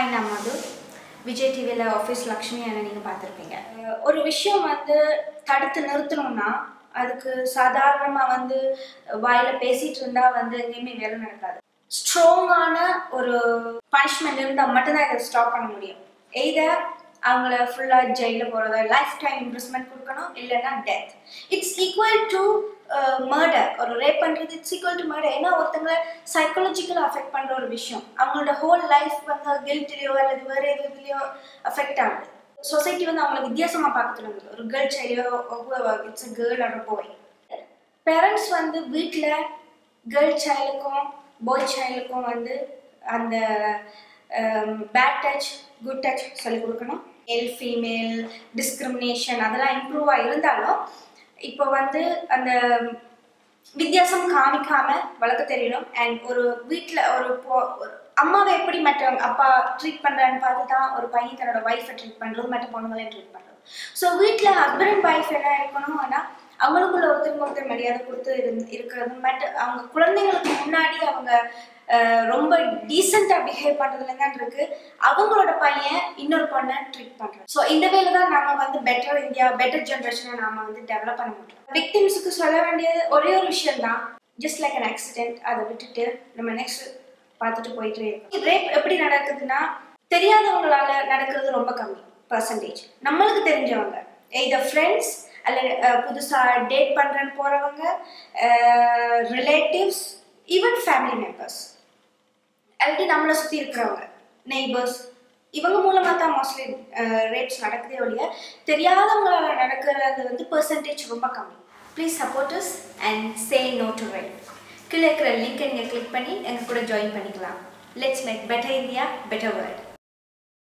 Hi நான் மது விஜய் டிவியில் office Lakshmi என்ன நீங்கள் பார்த்துருப்பீங்க. ஒரு விஷயம் வந்து தடுத்து நிறுத்தணும்னா அதுக்கு சாதாரணமாக வந்து வாயில் பேசிகிட்டு இருந்தால் வந்து எங்கேயுமே வேலை நடக்காது. ஸ்ட்ராங்கான ஒரு பனிஷ்மெண்ட் இருந்தால் மட்டும்தான் இதை ஸ்டாப் பண்ண முடியும். எய்தர் அவங்கள ஃபுல்லாக ஜெயிலில் போகிறத லைஃப் டைம் இம்ப்ரெஸ்மெண்ட் கொடுக்கணும், இல்லைன்னா death. It's equal to murder. ஒரு ரேப் பண்ணுறது இட்ஸ் ஈக்குவல் டு மர்டர். ஏன்னா ஒருத்தங்களை சைக்காலஜிக்கலாக அஃபெக்ட் பண்ணுற ஒரு விஷயம். அவங்களோட ஹோல் லைஃப் வந்து கில்ட்லேயோ அல்லது வேறு எதுலேயோ அஃபெக்ட் ஆகுது. சொசைட்டி வந்து அவங்கள வித்தியாசமாக பார்க்க தொடங்குது. ஒரு கேர்ள் சைல்டோ it's a girl or boy. Parents வந்து வீட்டில் கேர்ள் சைல்டுக்கும் பாய் சைல்டுக்கும் வந்து அந்த பேட் டச் குட் டச் சொல்லிக் கொடுக்கணும். மேல் ஃபீமேல் டிஸ்கிரிமினேஷன் அதெல்லாம் இம்ப்ரூவாக இருந்தாலும் இப்போ வந்து அந்த வித்தியாசம் காமிக்காம வளர்க்க தெரியணும். அண்ட் ஒரு வீட்டில் ஒரு அம்மாவை எப்படி மற்றவங்க அப்பா ட்ரீட் பண்ணுறான்னு பார்த்து தான் ஒரு பையன் தன்னோட ஒய்ஃபை ட்ரீட் பண்ணுறது, மற்ற பொண்ணுங்களையும் ட்ரீட் பண்ணுறது. ஸோ வீட்டில் ஹஸ்பண்ட் அண்ட் ஒய்ஃப் என்ன இருக்கணும், ஆனால் அவங்களுக்குள்ள ஒருத்தருக்கு மரியாதை கொடுத்து இருக்கிறது. அவங்க குழந்தைங்களுக்கு முன்னாடி அவங்க ரொம்ப டீசெண்டாக பிஹேவ் பண்ணுறதுல தான் இருக்குது. அவங்களோட பையன் இன்னொரு பொண்ணை ட்ரீட் பண்ணுறோம். ஸோ இந்த வேலை தான் நம்ம வந்து பெட்டர் இந்தியா பெட்டர் ஜென்ரேஷனை நாம் வந்து டெவலப் பண்ண முடியும். விக்டிம்ஸுக்கு சொல்ல வேண்டியது ஒரே ஒரு விஷயம் தான், ஜஸ்ட் லைக் அன் ஆக்சிடென்ட். அதை விட்டுட்டு நம்ம நெக்ஸ்ட் பார்த்துட்டு போயிட்டே இருக்கோம். ரேப் எப்படி நடக்குதுன்னா தெரியாதவங்களால நடக்கிறது ரொம்ப கம்மி பர்சன்டேஜ். நம்மளுக்கு தெரிஞ்சவங்க எய்தர் ஃப்ரெண்ட்ஸ் அல்ல புதுசாக டேட் பண்ணுறேன்னு போகிறவங்க, ரிலேட்டிவ்ஸ், ஈவன் ஃபேமிலி மெம்பர்ஸ், அல்லது நம்மளை சுற்றி இருக்கிறவங்க நெய்பர்ஸ், இவங்க மூலமாக தான் மோஸ்ட்லி ரேப்ஸ் நடக்குதே ஒழிய தெரியாதவங்களால் நடக்கிறது வந்து பர்சன்டேஜ் ரொம்ப கம்மி. Please support us and say no to rape. கீழே இருக்கிற லிங்க்கை நீங்கள் கிளிக் பண்ணி எங்கள் கூட ஜாயின் பண்ணிக்கலாம். Let's make better India better world.